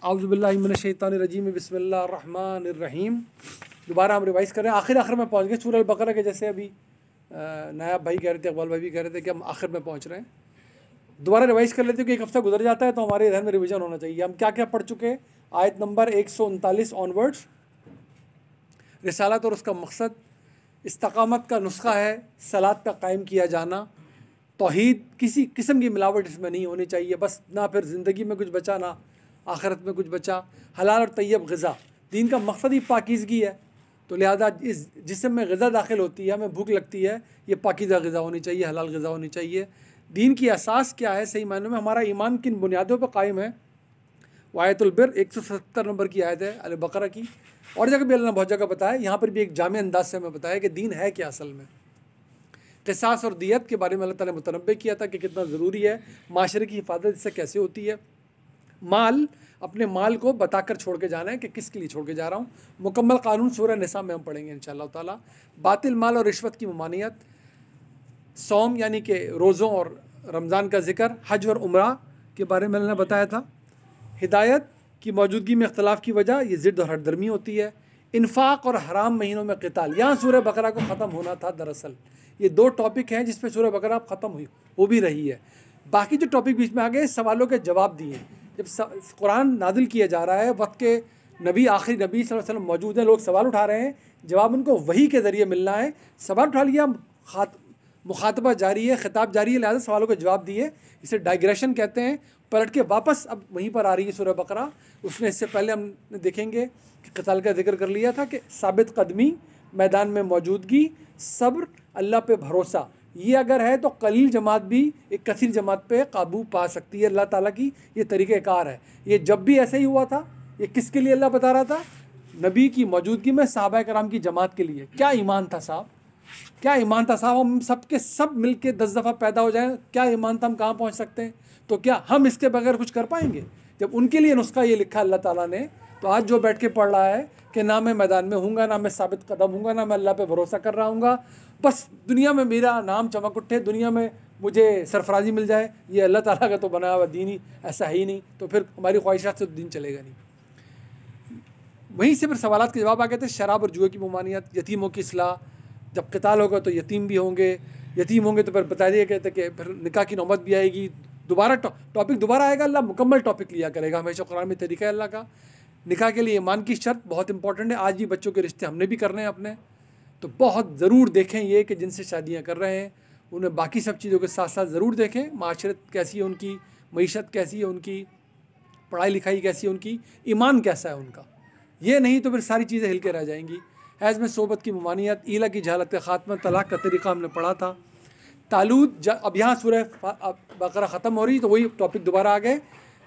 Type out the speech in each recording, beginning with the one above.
औज़ुबिल्लाहिमिनश्शैतानिर्रजीम बिस्मिल्लाहिर्रहमानिर्रहीम। दोबारा हम रिवाइज़ कर रहे हैं, आखिर में पहुँच गए सूरह अल-बक़रा के। जैसे अभी नायाब भाई कह रहे थे, इकबाल भाई भी कह रहे थे कि हम आखिर में पहुँच रहे हैं। दोबारा रिवाइज़ कर लेते हैं कि एक हफ़्ता गुजर जाता है तो हमारे ध्यान में रिवीजन होना चाहिए। हम क्या क्या पढ़ चुके हैं? आयत नंबर 139 ऑनवर्ड्स, रिसालत और उसका मकसद, इस्तिक़ामत का नुस्खा है सलात का कायम किया जाना, तौहीद, किसी किस्म की मिलावट इसमें नहीं होनी चाहिए, बस ना फिर ज़िंदगी में कुछ बचा ना आखिरत में कुछ बचा, हलाल और तैयब ग़िज़ा। दीन का मकसद ही पाकीज़गी है, तो लिहाजा इस जिस्म में ग़िज़ा दाखिल होती है, हमें भूख लगती है, ये पाकीज़ा ग़िज़ा होनी चाहिए, हलाल ग़िज़ा होनी चाहिए। दीन की असास क्या है? सही मायनों में हमारा ईमान किन बुनियादों पर कायम है? आयतुल बिर 170 नंबर की आयत है अल बकरा की। और जगह भी अल्लाह ने बहुत जगह बताया, यहाँ पर भी एक जामे अंदाज से हमें बताया कि दीन है क्या असल में। क़िसास और दियत के बारे में अल्लाह ताला ने मुतनब्बे किया था कि कितना ज़रूरी है, माशरे की हिफाजत इससे कैसे होती है। माल, अपने माल को बताकर छोड़ के जाना है कि किसके लिए छोड़ के जा रहा हूँ। मुकम्मल कानून सूरह निसा में हम पढ़ेंगे इंशाअल्लाह ताला। बातिल माल और रिश्वत की ममानियत, सौम यानी कि रोज़ों और रमज़ान का ज़िक्र, हज और उम्रा के बारे में मैंने बताया था। हिदायत की मौजूदगी में इख्तलाफ की वजह ये ज़िद्द और हरदर्मी होती है। इन्फाक और हराम महीनों में क़िताल, यहाँ सूरह बकरा को ख़त्म होना था। दरअसल ये दो टॉपिक हैं जिस पे सूरह बकरा ख़त्म हुई हो भी रही है। बाकी जो टॉपिक बीच में आ गए, सवालों के जवाब दिए। जब कुरान नादिल किया जा रहा है, वक्त के नबी, आखिरी नबी सल्लल्लाहु अलैहि वसल्लम मौजूद हैं, लोग सवाल उठा रहे हैं, जवाब उनको वही के ज़रिए मिलना है। सवाल उठा लिया, मुखातबा जारी है, ख़िताब जारी है, लिहाजा सवालों के जवाब दिए। इसे डाइग्रेशन कहते हैं। पलट के वापस अब वहीं पर आ रही है सूरह बकरा। उसमें इससे पहले हम देखेंगे कि क़िताल का जिक्र कर लिया था कि साबित कदमी, मैदान में मौजूदगी, सब्र, अल्लाह पे भरोसा, ये अगर है तो कलील जमात भी एक कसीर जमात पे काबू पा सकती है। अल्लाह ताला की ये तरीक़ेकार है। ये जब भी ऐसे ही हुआ था। ये किसके लिए अल्लाह बता रहा था? नबी की मौजूदगी में सहाबा कराम की जमात के लिए। क्या ईमान था साहब, क्या ईमान था साहब। हम सब के सब मिल के 10 दफ़ा पैदा हो जाएं, क्या ईमान था, हम कहाँ पहुँच सकते हैं? तो क्या हम इसके बगैर कुछ कर पाएंगे? जब उनके लिए नुस्खा ये लिखा अल्लाह ताला ने, तो आज जो बैठ के पढ़ रहा है कि ना मैं मैदान में हूँगा, ना मैं साबित कदम हूँगा, ना मैं अल्लाह पे भरोसा कर रहा हूँगा, बस दुनिया में मेरा नाम चमक उठे, दुनिया में मुझे सरफराजी मिल जाए, ये अल्लाह ताला का तो बनाया हुआ दीन ही ऐसा है ही नहीं। तो फिर हमारी ख्वाहिशात से तो दीन चलेगा नहीं। वहीं से फिर सवालात के जवाब आ गए थे। शराब और जुए की ममानियत, यतीमों की इस्लाह, जब क़िताल होगा तो यतीम भी होंगे, यतीम होंगे तो फिर बता दिया कहते कि फिर निकाह की नौबत भी आएगी। दोबारा टॉपिक दोबारा आएगा, अल्लाह मुकम्मल टॉपिक लिया करेगा। हमेशा कुरान में तरीका है अल्लाह का। निकाह के लिए ईमान की शर्त बहुत इंपॉर्टेंट है। आज भी बच्चों के रिश्ते हमने भी करने हैं अपने, तो बहुत ज़रूर देखें ये कि जिनसे शादियाँ कर रहे हैं उन्हें बाकी सब चीज़ों के साथ साथ ज़रूर देखें। माशरत कैसी है उनकी, मईशत कैसी है उनकी, पढ़ाई लिखाई कैसी है उनकी, ईमान कैसा है उनका। ये नहीं तो फिर सारी चीज़ें हिल के रह जाएंगी। हैज़ में सोबत की ममानियत, ईला की जहालत ख़ात्मा, तलाक़ का तरीक़ा हमने पढ़ा था। तालूत, अब यहाँ सूरह बकरा ख़त्म हो रही तो वही टॉपिक दोबारा आ गए।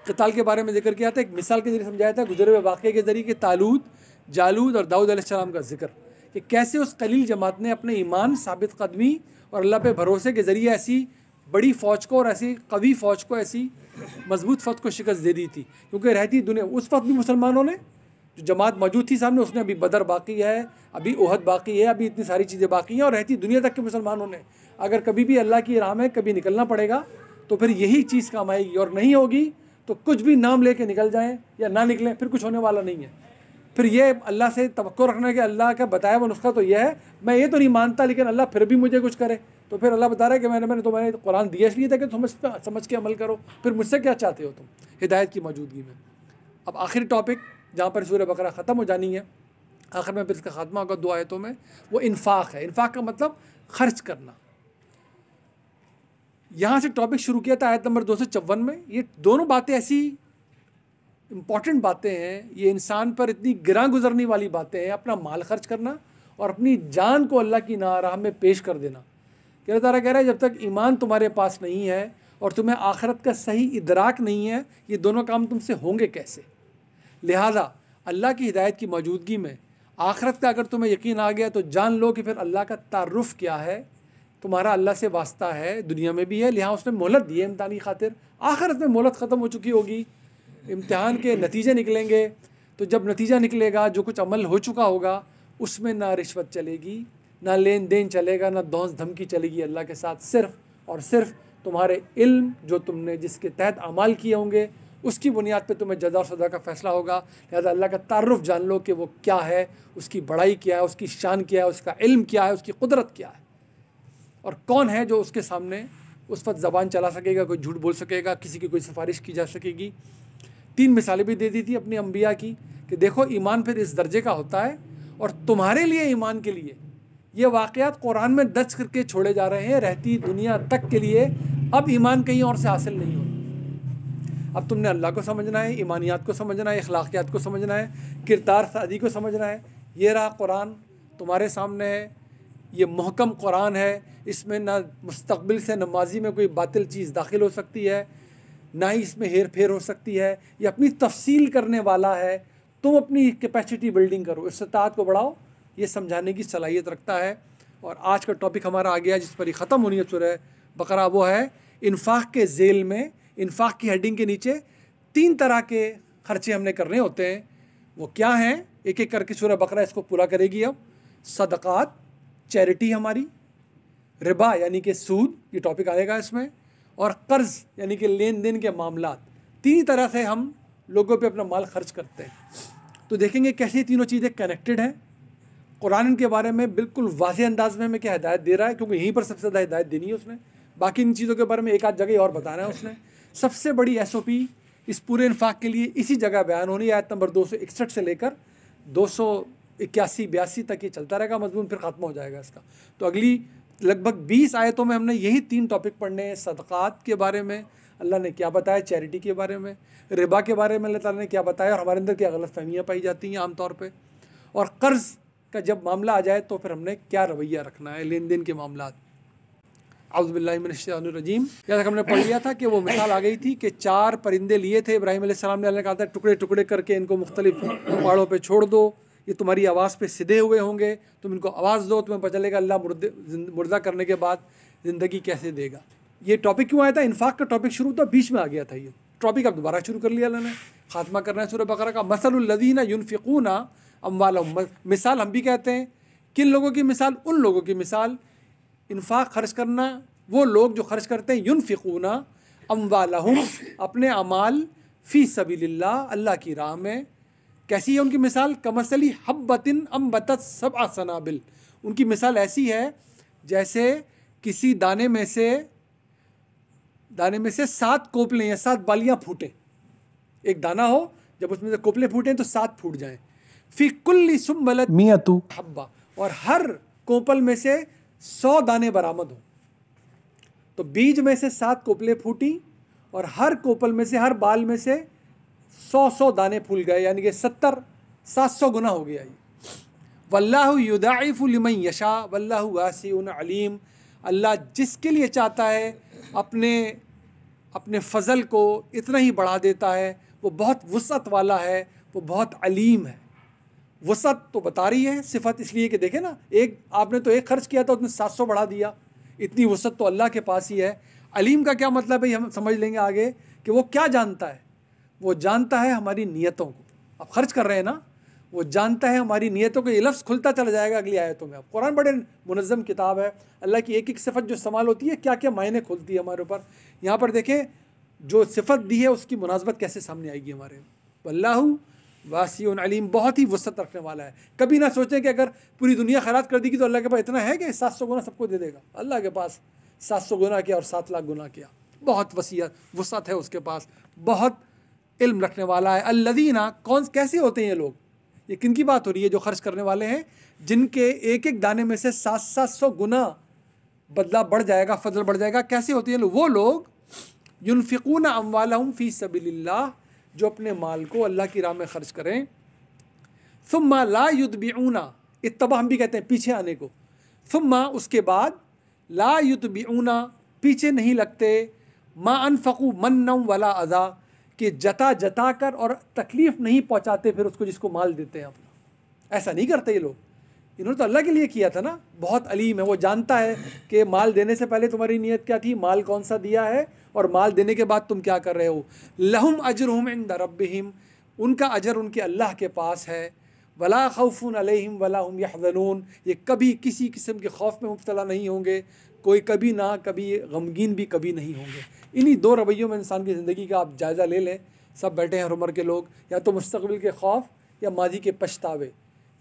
क़िताल के बारे में जिक्र किया था, एक मिसाल के ज़रिए समझाया था, गुज़रे हुए वाक़े के ज़रिए कि तालूत, जालूद और दाऊद अलैहिस्सलाम का जिक्र, कि कैसे उस कलील जमात ने अपने ईमान, साबित कदमी और अल्लाह पे भरोसे के ज़रिए ऐसी बड़ी फ़ौज को और ऐसी कवी फ़ौज को, ऐसी मजबूत फ़ौज को शिकस्त दे दी थी। क्योंकि रहती दुनिया उस वक्त भी मुसलमानों ने, जो जमात मौजूद थी सामने, उसने अभी बदर बाकी है, अभी उहद बाकी है, अभी इतनी सारी चीज़ें बाकी हैं, और रहती दुनिया तक के मुसलमानों ने अगर कभी भी अल्लाह की राह में कभी निकलना पड़ेगा तो फिर यही चीज़ काम आएगी। और नहीं होगी तो कुछ भी नाम लेके निकल जाएं या ना निकलें, फिर कुछ होने वाला नहीं है। फिर ये अल्लाह से तवक्कुल रखना कि अल्लाह का बताया हुआ नुस्खा तो यह है, मैं ये तो नहीं मानता लेकिन अल्लाह फिर भी मुझे कुछ करे। तो फिर अल्लाह बता रहा है कि मैंने कुरान दिया इसलिए था कि तुम इस पर समझ के अमल करो। फिर मुझसे क्या चाहते हो तुम हिदायत की मौजूदगी में। अब आखिरी टॉपिक जहाँ पर सूरह बकरा ख़त्म हो जानी है, आखिर में फिर इसका ख़ात्मा होगा 2 आयतों में, वो इन्फाक है। इन्फाक का मतलब खर्च करना। यहाँ से टॉपिक शुरू किया था आयत नंबर 254 में। ये दोनों बातें ऐसी इम्पॉर्टेंट बातें हैं, ये इंसान पर इतनी गिरां गुजरने वाली बातें हैं, अपना माल खर्च करना और अपनी जान को अल्लाह की राह में पेश कर देना। अल्लाह ताला कह रहा है जब तक ईमान तुम्हारे पास नहीं है और तुम्हें आखिरत का सही इदराक नहीं है, ये दोनों काम तुमसे होंगे कैसे। लिहाजा अल्लाह की हिदायत की मौजूदगी में आखिरत का अगर तुम्हें यकीन आ गया तो जान लो कि फिर अल्लाह का तारुफ़ क्या है। तुम्हारा अल्लाह से वास्ता है, दुनिया में भी है, लिहाजा उसने मोहलत दी है इम्तिहान की खातिर। आखिरत में मोहलत ख़त्म हो चुकी होगी, इम्तिहान के नतीजे निकलेंगे, तो जब नतीजा निकलेगा जो कुछ अमल हो चुका होगा उसमें ना रिश्वत चलेगी, ना लेन देन चलेगा, ना धौंस धमकी चलेगी अल्लाह के साथ। सिर्फ़ और सिर्फ तुम्हारे इल्म जो तुमने जिसके तहत अमाल किए होंगे उसकी बुनियाद पे तुम्हें जज़ा और सज़ा का फ़ैसला होगा। लिहाजा अल्लाह का तारुफ़ जान लो कि वो क्या है, उसकी बड़ाई क्या है, उसकी शान क्या है, उसका इल्म क्या है, उसकी कुदरत क्या है, और कौन है जो उसके सामने उस वक्त ज़बान चला सकेगा, कोई झूठ बोल सकेगा, किसी की कोई सिफारिश की जा सकेगी। 3 मिसालें भी दे दी थी अपनी अम्बिया की कि देखो ईमान फिर इस दर्जे का होता है, और तुम्हारे लिए ईमान के लिए ये वाक़यात कुरान में दर्ज करके छोड़े जा रहे हैं रहती दुनिया तक के लिए। अब ईमान कहीं और से हासिल नहीं होता। अब तुमने अल्लाह को समझना है, ईमानियात को समझना है, अखलाकियात को समझना है, किरदार साजी को समझना है। ये रहा कुरान तुम्हारे सामने है, ये महकम कुरान है, इसमें ना मुस्तकबिल से न माजी में कोई बातिल चीज़ दाखिल हो सकती है, ना ही इसमें हेर फेर हो सकती है। ये अपनी तफसील करने वाला है। तुम अपनी कैपेसिटी बिल्डिंग करो, इस्तात को बढ़ाओ, ये समझाने की सलाहियत रखता है। और आज का टॉपिक हमारा आ गया जिस पर ही ख़त्म होनी है सूरह बकरा, वो है इन्फाक के ज़ेल में, इन्फाक की हेडिंग के नीचे 3 तरह के खर्चे हमने करने होते हैं। वो क्या हैं, एक एक करके सूरह बकरा इसको पूरा करेगी। अब सदक़ात, चैरिटी हमारी, रिबा यानी कि सूद, ये टॉपिक आएगा इसमें, और कर्ज़ यानी कि लेन देन के मामलात। 3 तरह से हम लोगों पे अपना माल खर्च करते हैं। तो देखेंगे कैसे तीनों चीज़ें कनेक्टेड हैं। कुरान इनके बारे में बिल्कुल वाज़ेह अंदाज में हमें क्या हिदायत दे रहा है, क्योंकि यहीं पर सबसे ज़्यादा हिदायत देनी है उसने। बाकी इन चीज़ों के बारे में एक आध जगह और बताना है उसने। सबसे बड़ी SOP इस पूरे इन्फाक के लिए इसी जगह बयान होनी है, आयत नंबर 261 से लेकर 281-82 तक ये चलता रहेगा मजमून, फिर ख़त्म हो जाएगा इसका। तो अगली लगभग 20 आयतों में हमने यही 3 टॉपिक पढ़ने हैं। सदक़ात के बारे में अल्लाह ने क्या बताया, चैरिटी के बारे में, रिबा के बारे में अल्लाह ताला ने क्या बताया, और हमारे अंदर क्या गलत फहमियाँ पाई जाती हैं आम तौर पे, और कर्ज़ का जब मामला आ जाए तो फिर हमने क्या रवैया रखना है लेन देन के मामलात। औज़ुबिल्लाहि मिनश्शैतानिर्रजीम। जैसा कि हमने पढ़ लिया था कि वो मिसाल आ गई थी कि 4 परिंदे लिए थे इब्राहीम अलैहिस्सलाम ने। अल्लाह ने कहा था टुकड़े टुकड़े करके इनको मुख्तलिफ पहाड़ों पे छोड़ दो, ये तुम्हारी आवाज़ पे सीधे हुए होंगे, तुम इनको आवाज़ दो, तुम्हें पता चलेगा अल्लाह मुर्दा करने के बाद ज़िंदगी कैसे देगा। ये टॉपिक क्यों आया था, इन्फाक का टॉपिक शुरू था, बीच में आ गया था ये टॉपिक, अब दोबारा शुरू कर लिया अल्लाह ने। खात्मा करना है सूरह बकरा का। मसलुल लज़ीना युनफ़िक़ूना अम्वालहुम, मिसाल हम भी कहते हैं, किन लोगों की मिसाल, उन लोगों की मिसाल, इन्फाक खर्च करना, वो लोग जो खर्च करते हैं, युनफ़िक़ूना अम्वालहुम, अपने अमाल, फ़ी सबीलिल्लाह, अल्लाह की राह में। कैसी है उनकी मिसाल, कमसली हब्बतिन अम्बतत सबअ सनाबिल, उनकी मिसाल ऐसी है जैसे किसी दाने में से 7 कोपले या 7 बालियाँ फूटें। एक दाना हो, जब उसमें से कोपले फूटें तो 7 फूट जाएं। फ़ी कुल्ली सुम्बलत मियतु हब्बा, और हर कोपल में से 100 दाने बरामद हों। तो बीज में से 7 कोपले फूटी, और हर कोपल में से, हर बाल में से 100 दाने फूल गए, यानी कि 700 गुना हो गया ये। वल्लाहु युदाइफु लिमन यशा वल्लाहु वासिउन अलीम, अल्लाह जिसके लिए चाहता है अपने फ़ज़ल को इतना ही बढ़ा देता है। वो बहुत वुसअत वाला है, वो बहुत अलीम है। वुसअत तो बता रही है सिफत, इसलिए कि देखें ना, आपने तो एक खर्च किया था, उसने 700 बढ़ा दिया। इतनी वुसअत तो अल्लाह के पास ही है। अलीम का क्या मतलब है, हम समझ लेंगे आगे कि वो क्या जानता है। वो जानता है हमारी नीयतों को। आप खर्च कर रहे हैं ना, वो जानता है हमारी नीयतों को। ये लफ्ज़ खुलता चला जाएगा अगली आयतों में। अब कुरान बड़े मुनज़्ज़म किताब है। अल्लाह की एक एक सिफत जो इस्तेमाल होती है, क्या क्या मायने खोलती है हमारे ऊपर। यहाँ पर देखें जो सिफत दी है उसकी मुनासबत कैसे सामने आएगी हमारे। वल्लाहु वासिउन अलीम, बहुत ही वसअत रखने वाला है। कभी ना सोचें कि अगर पूरी दुनिया खैरात कर देगी तो अल्लाह के पास इतना है कि 700 गुना सबको दे देगा। अल्लाह के पास 700 गुना किया और 7 लाख गुना किया, बहुत वसअत है उसके पास, बहुत इल्म रखने वाला है। अल्लज़ीना, कौन कैसे होते हैं ये लोग, ये किन की बात हो रही है, जो खर्च करने वाले हैं, जिनके एक एक दाने में से 700 गुना बदला बढ़ जाएगा, फजल बढ़ जाएगा। कैसे होते हैं लोग, वो लोग युनफ़िक़ूना अम्वालहुम फ़ी सबीलिल्लाह, जो अपने माल को अल्लाह की राह में खर्च करें। सुम्मा ला युतबिऊना, इत्तबा हम भी कहते हैं पीछे आने को। सुम्मा, उसके बाद, ला युतबिऊना, पीछे नहीं लगते, मा अनफ़क़ू मन्नम वला अज़ा, कि जता कर और तकलीफ़ नहीं पहुँचाते फिर उसको जिसको माल देते हैं अपना। ऐसा नहीं करते ये लोग। इन्होंने तो अल्लाह के लिए किया था ना। बहुत अलीम है, वो जानता है कि माल देने से पहले तुम्हारी नीयत क्या थी, माल कौन सा दिया है, और माल देने के बाद तुम क्या कर रहे हो। लहुम अजरुहुम इंद रब्बिहिम, उनका अजर उनके अल्लाह के पास है। वला खौफुन अलैहिम वला हुम यहज़नून, ये कभी किसी किस्म के खौफ में मुब्तला नहीं होंगे, कोई कभी ना कभी गमगीन भी कभी नहीं होंगे। इन्हीं 2 रवैयों में इंसान की ज़िंदगी का आप जायज़ा ले लें सब बैठे हैं हर उम्र के लोग, या तो मुस्तकबिल के खौफ या माजी के पछतावे।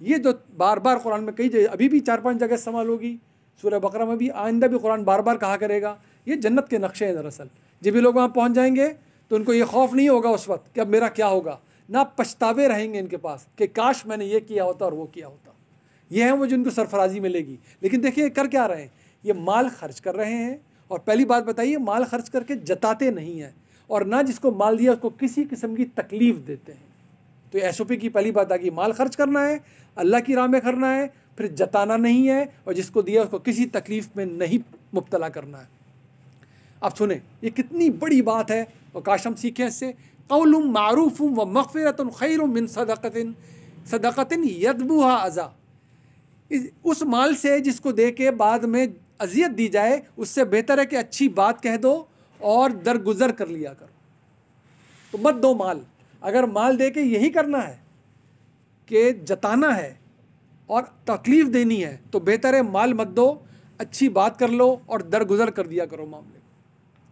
ये जो बार बार कुरान में कई जगह, अभी भी 4-5 जगह इस्तेमाल होगी, सूरह बकरा में भी, आइंदा भी कुरान बार बार कहा करेगा। ये जन्नत के नक्शे हैं दरअसल। जब भी लोग वहाँ पहुँच जाएंगे तो उनको ये खौफ नहीं होगा उस वक्त कि अब मेरा क्या होगा, ना पछतावे रहेंगे इनके पास कि काश मैंने ये किया होता और वो किया होता। ये है वो जिनको सरफराजी मिलेगी। लेकिन देखिए कर क्या रहे हैं, ये माल खर्च कर रहे हैं। और पहली बात बताइए, माल खर्च करके जताते नहीं हैं, और ना जिसको माल दिया उसको किसी किस्म की तकलीफ़ देते हैं। तो SOP की पहली बात आ गई, माल खर्च करना है, अल्लाह की राह में करना है, फिर जताना नहीं है, और जिसको दिया उसको किसी तकलीफ़ में नहीं मुब्तला करना है। अब सुने, ये कितनी बड़ी बात है और काश हम सीखें इससे। क़ौलुम मारूफ़ुम व मग़फ़िरतुन ख़ैरुम मिन सदक़तिन यतबुहा अज़ा। उस माल से जिसको दे के बाद में अजियत दी जाए, उससे बेहतर है कि अच्छी बात कह दो और दरगुजर कर लिया करो। तो मत दो माल। अगर माल दे के यही करना है कि जताना है और तकलीफ़ देनी है, तो बेहतर है माल मत दो, अच्छी बात कर लो और दरगुजर कर दिया करो मामले को,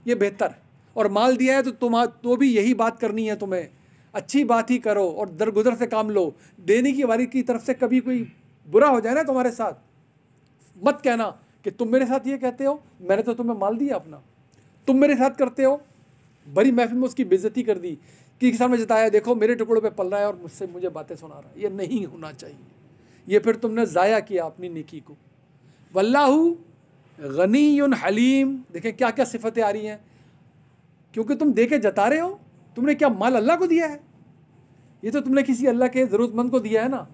ये बेहतर है। और माल दिया है तो भी यही बात करनी है तुम्हें, अच्छी बात ही करो और दरगुजर से काम लो। देने की वाली की तरफ से कभी कोई बुरा हो जाए ना तुम्हारे साथ, मत कहना कि तुम मेरे साथ ये कहते हो, मैंने तो तुम्हें माल दिया अपना, तुम मेरे साथ करते हो। बड़ी महफिल में उसकी बेइज्जती कर दी, कि सामने जताया देखो मेरे टुकड़ों पे पल रहा है और मुझे बातें सुना रहा है। ये नहीं होना चाहिए, ये फिर तुमने ज़ाया किया अपनी नेकी को। वल्लाहु गनीयुन हलीम। देखें क्या क्या सिफतें आ रही हैं, क्योंकि तुम दे के जता रहे हो। तुमने क्या माल अल्लाह को दिया है? ये तो तुमने किसी अल्लाह के ज़रूरतमंद को दिया है ना।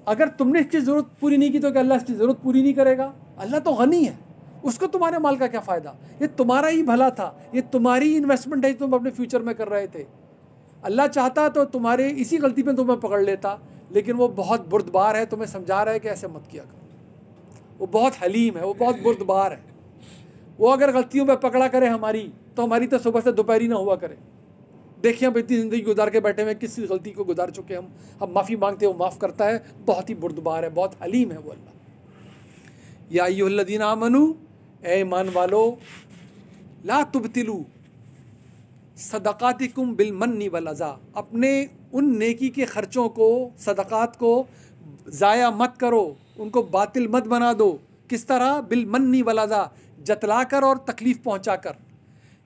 अगर तुमने इसकी ज़रूरत पूरी नहीं की तो क्या अल्लाह इसकी ज़रूरत पूरी नहीं करेगा? अल्लाह तो गनी है, उसको तुम्हारे माल का क्या फ़ायदा? ये तुम्हारा ही भला था, ये तुम्हारी इन्वेस्टमेंट है, तुम अपने फ्यूचर में कर रहे थे। अल्लाह चाहता तो तुम्हारे इसी गलती पे तुम्हें पकड़ लेता, लेकिन वो बहुत बुर्दबार है, तुम्हें समझा रहा है कि ऐसे मत किया करो। वो बहुत हलीम है, वो बहुत बुर्दबार है। वो अगर गलतियों पे पकड़ा करे हमारी, तो हमारी तो सुबह से दोपहरी ना हुआ करे। देखिए हम इतनी ज़िंदगी गुजार के बैठे हुए, किस गलती को गुजार चुके हम माफ़ी मांगते हो, माफ़ करता है। बहुत ही बुर्दबार है, बहुत हलीम है वो अल्लाह। या अय्युहल्लज़ीना आमनू, ए ईमान वालो, ला तुबतिलू सदक़ातिकुम बिलमन्नि वल अज़ा। अपने उन नेकी के खर्चों को, सदक़ात को ज़ाया मत करो, उनको बातिल मत बना दो। किस तरह? बिलमन्नि वल अज़ा, जतला कर और तकलीफ़ पहुँचा कर।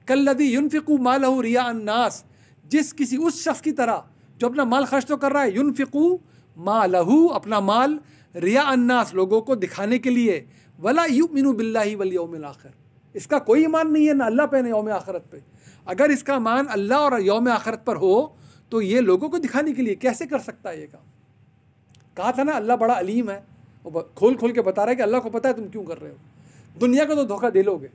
कल्लज़ी युनफ़िक़ु मालहु रिया अन्नास, जिस किसी उस शख्स की तरह जो अपना माल खर्च तो कर रहा है, युनफ़िक़ु मालहु, अपना माल, रिया अन्नास, लोगों को दिखाने के लिए, वला युमिनु बिल्लाहि वल यौमिल आखिर, इसका कोई ईमान नहीं है ना अल्लाह पे ना यौम आखिरत पे। अगर इसका ईमान अल्लाह और यौम आखिरत पर हो तो ये लोगों को दिखाने के लिए कैसे कर सकता है ये काम? कहा था ना अल्लाह बड़ा अलीम है, वो खोल खोल के बता रहा है कि अल्लाह को पता है तुम क्यों कर रहे हो। दुनिया को तो धोखा दे लोगे,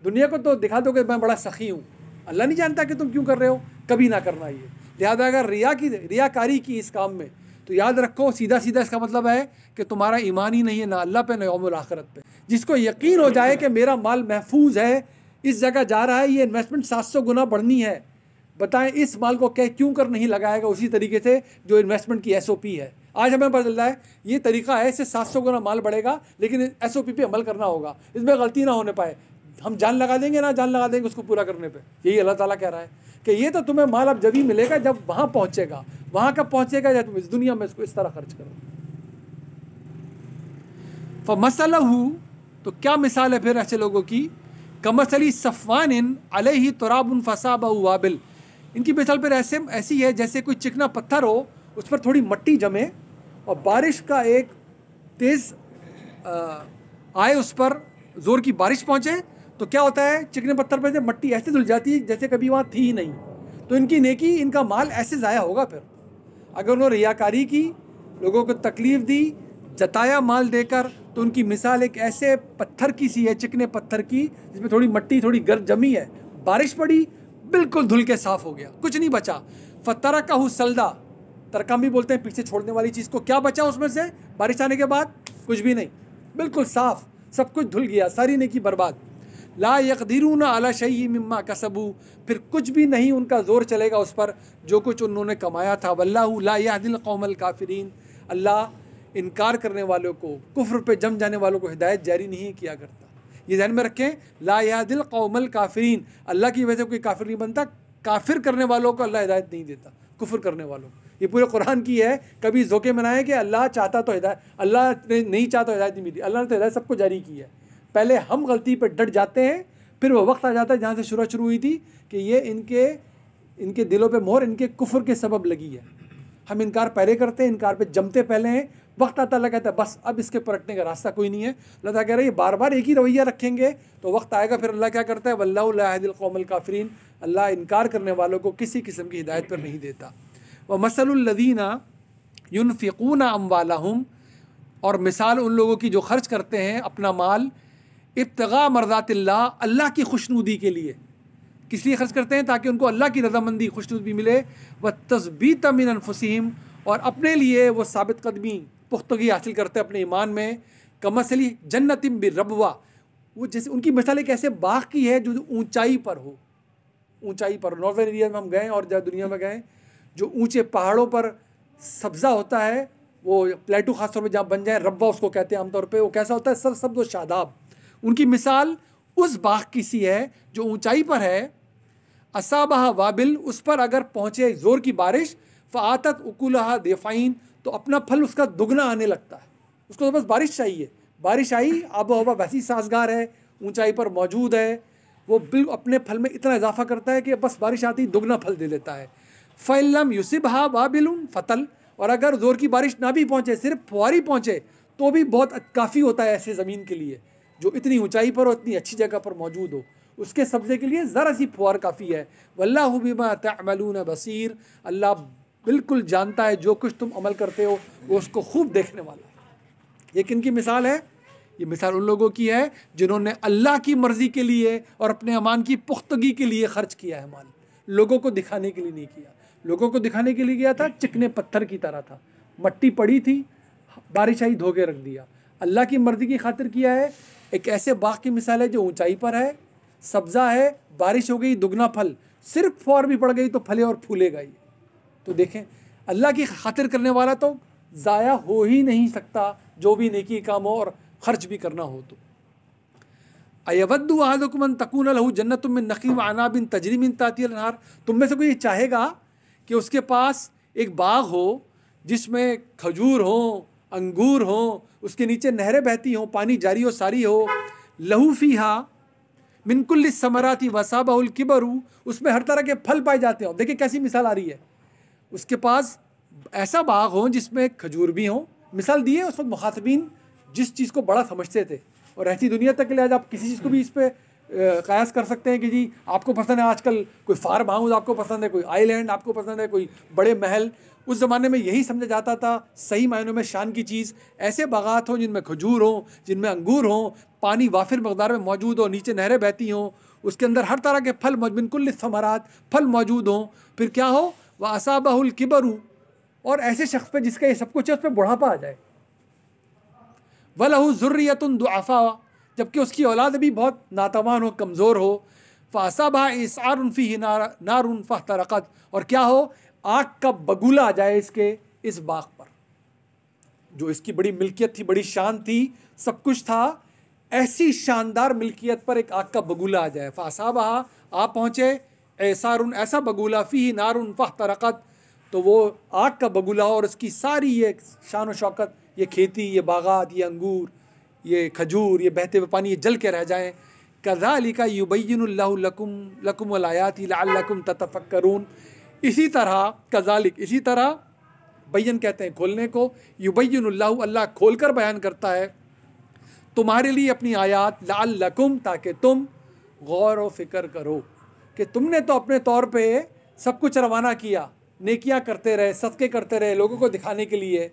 दुनिया को तो दिखा दोगे मैं बड़ा सखी हूँ, अल्लाह नहीं जानता कि तुम क्यों कर रहे हो। कभी ना करना ये। लिहाजा अगर रियाकारी की इस काम में, तो याद रखो सीधा सीधा इसका मतलब है कि तुम्हारा ईमान ही नहीं है ना अल्लाह पे ना यौमुल आखिरत पे। जिसको यकीन हो जाए कि मेरा माल महफूज है, इस जगह जा रहा है, ये इन्वेस्टमेंट 700 गुना बढ़नी है, बताएं इस माल को क्यों कर नहीं लगाएगा उसी तरीके से जो इन्वेस्टमेंट की SOP है। आज हमें पता चल रहा है ये तरीका है, इससे 700 गुना माल बढ़ेगा, लेकिन SOP पे अमल करना होगा, इसमें गलती ना होने पाए। हम जान लगा देंगे ना जान लगा देंगे उसको पूरा करने पे। यही अल्लाह ताला कह रहा है कि ये तो तुम्हें माल अब जब ही मिलेगा जब वहाँ पहुँचेगा। वहाँ कब पहुँचेगा? जब तुम इस दुनिया में इसको इस तरह खर्च करो। फमसलहु, तो क्या मिसाल है फिर ऐसे लोगों की? कमसली सफ़वानिन अलैहि तुराबुन फसाबहु वाबिल। इनकी मिसाल फिर ऐसी है जैसे कोई चिकना पत्थर हो, उस पर थोड़ी मट्टी जमे और बारिश का एक तेज़ आए, उस पर ज़ोर की बारिश पहुँचे, तो क्या होता है? चिकने पत्थर पर से मट्टी ऐसे धुल जाती है जैसे कभी वहाँ थी ही नहीं। तो इनकी नेकी, इनका माल ऐसे ज़ाया होगा। फिर अगर उन्होंने रियाकारी की, लोगों को तकलीफ़ दी, जताया माल देकर, तो उनकी मिसाल एक ऐसे पत्थर की सी है, चिकने पत्थर की, जिसमें थोड़ी मट्टी थोड़ी गर्द जमी है, बारिश पड़ी, बिल्कुल धुल के साफ़ हो गया, कुछ नहीं बचा। फ़तरकहु सल्दा, तरकम भी बोलते हैं पीछे छोड़ने वाली चीज़ को। क्या बचा उसमें से बारिश आने के बाद? कुछ भी नहीं, बिल्कुल साफ़, सब कुछ धुल गया, सारी नेकी बर्बाद। ला यक़दिरून अला शैइन मिम्मा कसबू, फिर कुछ भी नहीं उनका ज़ोर चलेगा उस पर जो कुछ उन्होंने कमाया था। वल्लाहु ला यहदिल कौमल काफिरीन, अल्लाह इनकार करने वालों को, कुफ्र पे जम जाने वालों को हिदायत जारी नहीं किया करता। ये ध्यान में रखें, ला यहदिल कौमल काफिरीन, अल्लाह की वजह से कोई काफिर नहीं बनता। काफिर करने वालों को अल्लाह हिदायत नहीं देता, कुफ्र करने वालों को। ये पूरे कुरान की है, कभी जोके में ना आए कि अल्लाह चाहता तो हिदायत, अल्लाह ने नहीं चाहता तो हिदायत नहीं मिली। अल्लाह ने तो हिदायत सबको जारी की है। पहले हम गलती पर डट जाते हैं, फिर वो वक्त आ जाता है जहाँ से शुरू हुई थी कि ये इनके दिलों पे मोहर इनके कुफ्र के सबब लगी है। हम इनकार पहले करते हैं, इनकार पे जमते पहले हैं, वक्त आता अल्लाह कहता है बस अब इसके पलटने का रास्ता कोई नहीं है। अल्लाह ताला कह रहा है ये बार बार एक ही रवैया रखेंगे तो वक्त आएगा फिर अल्लाह क्या करता है, वल्लाहु ला यहदिल कौमल काफिरीन, अल्लाह इनकार करने वालों को किसी किस्म की हिदायत पर नहीं देता। व मसलुल लदीना युनफिकूना अम्वालहुम, और मिसाल उन लोगों की जो खर्च करते हैं अपना माल, इब्तिगा मर्ज़ातिल्लाह, अल्लाह की खुशनुदी के लिए। किस लिए खर्च करते हैं? ताकि उनको अल्लाह की रज़ामंदी खुशनुदी मिले। व तस्बीत मिन अनफुसिहिम, और अपने लिए वो साबित कदमी पुख्तगी हासिल करते हैं अपने ईमान में। कमसली जन्नतिम बिरबवा, वो जैसे उनकी मिसाल एक ऐसे बाग की है जो ऊंचाई पर हो, ऊंचाई पर। नॉर्दर्न एरिया में हम गए और जहाँ दुनिया में गए, जो ऊंचे पहाड़ों पर सब्ज़ा होता है, वो प्लेटू खासतौर पर जहाँ बन जाए, रब्बा उसको कहते हैं आमतौर पे, वो कैसा होता है, सरसब्ज़ व शादाब। उनकी मिसाल उस बाग की सी है जो ऊंचाई पर है। असाबहा वाबिल, उस पर अगर पहुँचे ज़ोर की बारिश, फ़ातत उकुलहा देफ़ाइन, तो अपना फल उसका दुगना आने लगता है। उसको तो बस बारिश चाहिए, बारिश आई, आबो हवा वैसी साजगार है, ऊंचाई पर मौजूद है, वो बिल्कुल अपने फल में इतना इजाफा करता है कि बस बारिश आती दुगना फल दे देता है। फ़इल्लम युसिबहा वाबिलुन फ़तल, और अगर ज़ोर की बारिश ना भी पहुँचे, सिर्फ फुहारी पहुँचे तो भी बहुत काफ़ी होता है ऐसे ज़मीन के लिए जो इतनी ऊंचाई पर हो, इतनी अच्छी जगह पर मौजूद हो। उसके सब्ज़े के लिए ज़रा सी फुहार काफ़ी है। वल्लाहु बिमा तअमलून बसीर, अल्लाह बिल्कुल जानता है जो कुछ तुम अमल करते हो, वो उसको खूब देखने वाला है। ये किन की मिसाल है? ये मिसाल उन लोगों की है जिन्होंने अल्लाह की मर्ज़ी के लिए और अपने अमान की पुख्तगी के लिए ख़र्च किया है माल। लोगों को दिखाने के लिए नहीं किया, लोगों को दिखाने के लिए किया था, चिकने पत्थर की तरह था, मट्टी पड़ी थी, बारिश आई धो के रख दिया। अल्लाह की मर्ज़ी की खातिर किया है। एक ऐसे बाग की मिसाल है जो ऊंचाई पर है, सब्ज़ा है, बारिश हो गई दुगना फल, सिर्फ फौर भी पड़ गई तो फले और फूलेगा ही। तो देखें, अल्लाह की खातिर करने वाला तो ज़ाया हो ही नहीं सकता, जो भी नेकी काम हो और ख़र्च भी करना हो तो। अयवद्दु अहदुकुम अन तकून लहू जन्नतुम मिन नखील व अनाबिन तजरी मिन ताहतिहा अल-अनहार, तुम में से कोई चाहेगा कि उसके पास एक बाग हो जिसमें खजूर हो, अंगूर हो, उसके नीचे नहरें बहती हों, पानी जारी हो सारी हो। लहू फ़ीहा मिन कुल्लि समराति वसाबहुल किबरू, उसमें हर तरह के फल पाए जाते हो। देखिए कैसी मिसाल आ रही है, उसके पास ऐसा बाग हो जिसमें खजूर भी हो। मिसाल दी है उस वक्त मुखातबीन जिस चीज़ को बड़ा समझते थे, और ऐसी दुनिया तक के लिए आज आप किसी चीज़ को भी इस पर कयास कर सकते हैं कि जी आपको पसंद है आजकल कोई फार्म हाउस, आपको पसंद है कोई आइलैंड, आपको पसंद है कोई बड़े महल। उस ज़माने में यही समझा जाता था सही मायनों में शान की चीज़। ऐसे बागात हों जिनमें खजूर हों, जिनमें अंगूर हों, पानी वाफिर मकदार में मौजूद हो, नीचे नहरें बहती हों, उसके अंदर हर तरह के फल मिन कुल्लि समरात, फल मौजूद हों। फिर क्या हो, व असाबहुल किबरू, और ऐसे शख्स पे जिसका ये सब कुछ है उस पर बुढ़ापा आ जाए। वलहू ज़ुर्रियतुन दुआफ़ा, जबकि उसकी औलाद भी बहुत नातवान हो, कमज़ोर हो। फ़असाबहा इस्आरुन फ़ीही नारुन फ़हतरक़त, और क्या हो, आग का बगुला आ जाए इसके इस बाग पर, जो इसकी बड़ी मिल्कियत थी, बड़ी शान थी, सब कुछ था, ऐसी शानदार मिल्कियत पर एक आग का बगुला आ जाए। फ़असाबहा, आप पहुँचे, इस्आरुन, ऐसा बगुला, फ़ीही नारुन फ़हतरक़त, तो वो आग का बगुला और इसकी सारी ये शान व शौकत, ये खेती, ये बागात, ये अंगूर, ये खजूर, ये बहते हुए पानी, ये जल के रह जाएँ। कज़ालिका युबय्यिनुल्लाहु लकुमुल आयाति लअल्लकुम ततफ़क्करून, इसी तरह, कज़ालिक, इसी तरह, बय्यन कहते हैं खोलने को, युबय्यिनुल्लाहु, अल्लाह खोल कर बयान करता है तुम्हारे लिए अपनी आयात, लअल्लकुम, ताकि तुम गौर व फिक्र करो कि तुमने तो अपने तौर पे सब कुछ रवाना किया, नेकियां करते रहे, सदक़े करते रहे, लोगों को दिखाने के लिए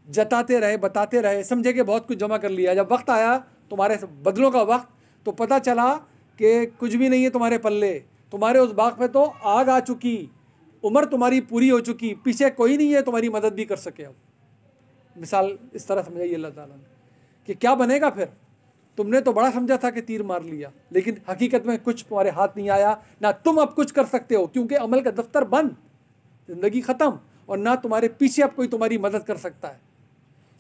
जताते रहे, बताते रहे, समझे कि बहुत कुछ जमा कर लिया। जब वक्त आया तुम्हारे बदलों का वक्त, तो पता चला कि कुछ भी नहीं है तुम्हारे पल्ले, तुम्हारे उस बाग पे तो आग आ चुकी, उम्र तुम्हारी पूरी हो चुकी, पीछे कोई नहीं है तुम्हारी मदद भी कर सके। अब मिसाल इस तरह समझाइए अल्लाह ताला ने कि क्या बनेगा फिर, तुमने तो बड़ा समझा था कि तीर मार लिया, लेकिन हकीकत में कुछ तुम्हारे हाथ नहीं आया, ना तुम अब कुछ कर सकते हो, क्योंकि अमल का दफ्तर बंद, ज़िंदगी ख़त्म, और ना तुम्हारे पीछे अब कोई तुम्हारी मदद कर सकता है।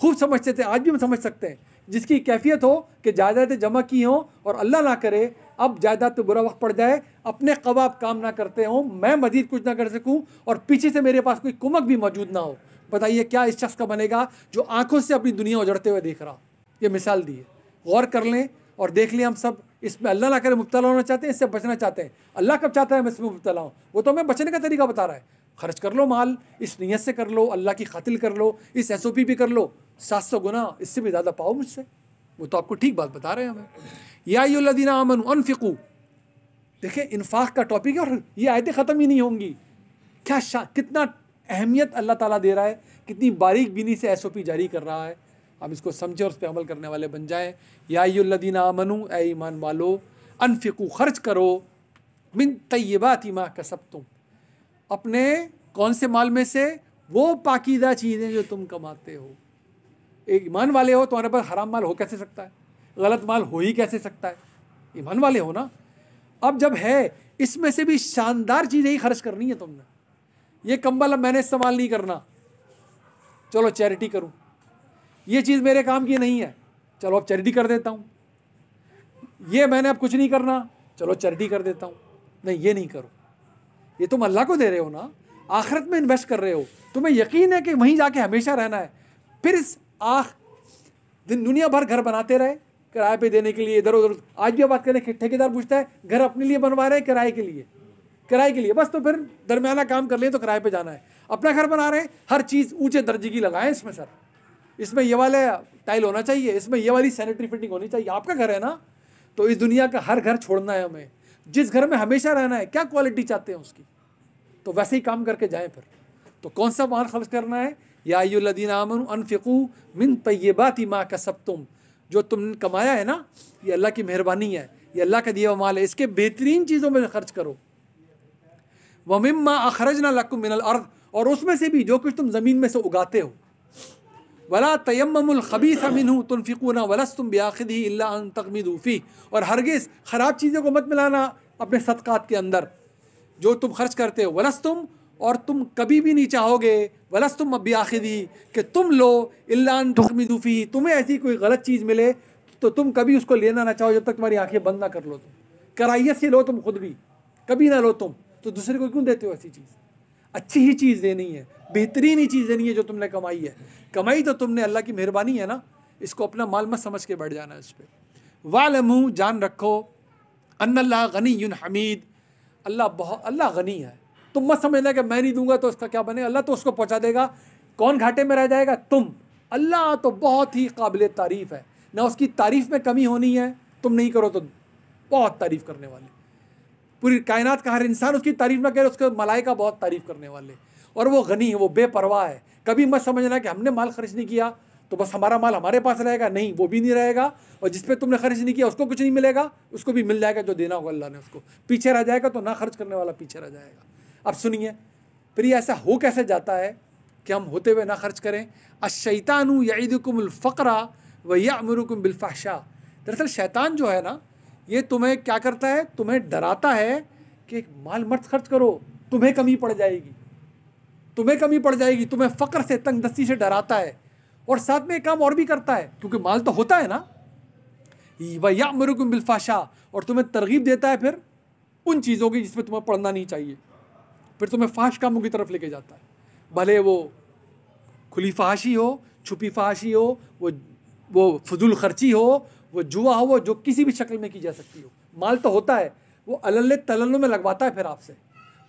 खूब समझते थे, आज भी हम समझ सकते हैं, जिसकी कैफियत हो कि जायदादें जमा की हों और अल्लाह ना करे अब जायदाद पे बुरा वक्त पड़ जाए, अपने क़वाब काम ना करते हों, मैं मजीद कुछ ना कर सकूं और पीछे से मेरे पास कोई कुमक भी मौजूद ना हो। बताइए क्या इस शख्स का बनेगा जो आंखों से अपनी दुनिया उजड़ते हुए देख रहा। ये मिसाल दी है, गौर कर लें और देख लें। हम सब इसमें अल्लाह ना करे मुब्तला होना चाहते हैं, इससे बचना चाहते हैं। अल्लाह कब चाहता है मैं इसमें मुब्तला हूँ? वो तो हमें बचने का तरीका बता रहा है। खर्च कर लो माल, इस नीयत से कर लो, अल्लाह की खातिर कर लो, इस SOP भी कर लो, 700 गुना इससे भी ज़्यादा पाओ मुझसे। वो तो आपको ठीक बात बता रहे हैं हमें। या अय्युहल्लज़ीना आमनू अनफ़िक़ू, देखिए इन्फाक का टॉपिक है और ये आयतें ख़त्म ही नहीं होंगी। क्या कितना अहमियत अल्लाह ताला दे रहा है, कितनी बारीक बीनी से SOP जारी कर रहा है। हम इसको समझें और उस पर अमल करने वाले बन जाएं। या अय्युहल्लज़ीना आमनू, ए ईमान वालो, अनफ़िक़ू खर्च करो, मिन तय्यिबाति मा कसबतुम, अपने कौन से माल में से, वो पाकीज़ा चीज़ें जो तुम कमाते हो। एक ईमान वाले हो, तुम्हारे पास हराम माल हो कैसे सकता है, गलत माल हो ही कैसे सकता है? ईमान वाले हो ना। अब जब है इसमें से भी शानदार चीज़ें ही खर्च करनी है तुमने। ये कंबल अब मैंने इस्तेमाल नहीं करना, चलो चैरिटी करूं। ये चीज़ मेरे काम की नहीं है, चलो अब चैरिटी कर देता हूँ। ये मैंने अब कुछ नहीं करना, चलो चैरिटी कर देता हूँ। नहीं, ये नहीं करो। ये तुम अल्लाह को दे रहे हो ना, आखिरत में इन्वेस्ट कर रहे हो, तुम्हें यकीन है कि वहीं जाके हमेशा रहना है। फिर इस दुनिया भर घर बनाते रहे किराए पे देने के लिए, इधर उधर। आज भी बात करें, ठेकेदार पूछता है घर अपने लिए बनवा रहे हैं किराए के लिए? किराए के लिए, बस। तो फिर दरमियाना काम कर लें तो किराए पे जाना है। अपना घर बना रहे हैं, हर चीज़ ऊंचे दर्जे की लगाएं इसमें। सर इसमें ये वाले टाइल होना चाहिए, इसमें ये वाली सैनिटरी फिटिंग होनी चाहिए। आपका घर है ना, तो इस दुनिया का हर घर छोड़ना है हमें। जिस घर में हमेशा रहना है, क्या क्वालिटी चाहते हैं उसकी, तो वैसे ही काम करके जाएं। फिर तो कौन सा माल खर्च करना है? या अय्युहल्लज़ीना आमनू अनफ़िक़ू मिन तय्यिबाति मा कसबतुम, जो तुमने कमाया है ना, ये अल्लाह की मेहरबानी है, ये अल्लाह का दिया हुआ माल है, इसके बेहतरीन चीज़ों में खर्च करो। व मिम्मा अख़रजना लकुम मिनल अर्द, और उसमें से भी जो कुछ तुम ज़मीन में से उगाते हो। वला तयम्ममुल ख़बीसा मिन्हु तुनफ़िक़ूना वलस्तुम बिआख़िज़िही इल्ला अन तग़मिदू फ़ीह, और हरगिज़ ख़राब चीज़ों को मत मिलाना अपने सदक़ात के अंदर जो तुम खर्च करते हो। वलस्तुम, और तुम कभी भी नहीं चाहोगे, वलस्तुम बिआख़िज़िही, कि तुम लो, इल्ला अन तग़मिदू फ़ीह, तुम्हें ऐसी कोई गलत चीज़ मिले तो तुम कभी उसको लेना ना चाहो जब तक तुम्हारी आंखें बंद ना कर लो। तुम कराहियत से लो, तुम खुद भी कभी ना लो। तुम तो दूसरे को क्यों देते हो ऐसी चीज़? अच्छी ही चीज़ देनी है, बेहतरीन ही चीज़ देनी है जो तुमने कमाई है। कमाई तो तुमने, अल्लाह की मेहरबानी है ना, इसको अपना माल मत समझ के बैठ जाना इस पर। वालमू, जान रखो, अन्नल्लाह गनियुन हमीद, अल्लाह गनी है। तुम मत समझना कि मैं नहीं दूंगा तो उसका क्या बने, अल्लाह तो उसको पहुँचा देगा। कौन घाटे में रह जाएगा? तुम। अल्लाह तो बहुत ही काबिल तारीफ़ है, ना उसकी तारीफ़ में कमी होनी है। तुम नहीं करो तो बहुत तारीफ़ करने वाले, पूरी कायनात का हर इंसान उसकी तारीफ़ ना करे, उसके मलाइका बहुत तारीफ़ करने वाले। और वो गनी है, वो बेपरवाह है। कभी मत समझना कि हमने माल खर्च नहीं किया तो बस हमारा माल हमारे पास रहेगा, नहीं, वो भी नहीं रहेगा। और जिस पे तुमने खर्च नहीं किया उसको कुछ नहीं मिलेगा, उसको भी मिल जाएगा जो देना होगा अल्लाह ने उसको। पीछे रह जाएगा तो ना खर्च करने वाला पीछे रह जाएगा। अब सुनिए, फिर ये ऐसा हो कैसे जाता है कि हम होते हुए ना खर्च करें? अश-शैतानु यईदुकुमुल फ़क़्रा व यअमुरुकुम बिल फ़हशा। दरअसल शैतान जो है ना, ये तुम्हें क्या करता है? तुम्हें डराता है कि माल मत खर्च करो, तुम्हें कमी पड़ जाएगी, तुम्हें कमी पड़ जाएगी। तुम्हें फ़क्र से, तंगदस्ती से डराता है। और साथ में एक काम और भी करता है, क्योंकि माल तो होता है ना, व यअमुरुकुम बिल फ़हशा, और तुम्हें तरगीब देता है फिर उन चीज़ों की जिसमें तुम्हें पढ़ना नहीं चाहिए। फिर तुम्हें फ़ाहिश कामों की तरफ लेके जाता है, भले वो खुली फ़हाशी हो, छुपी फ़हाशी हो, वो फजूल खर्ची हो, वो जुआ हो, वो जो किसी भी शक्ल में की जा सकती हो। माल तो होता है, वो अल्ले तल्लों में लगवाता है फिर आपसे।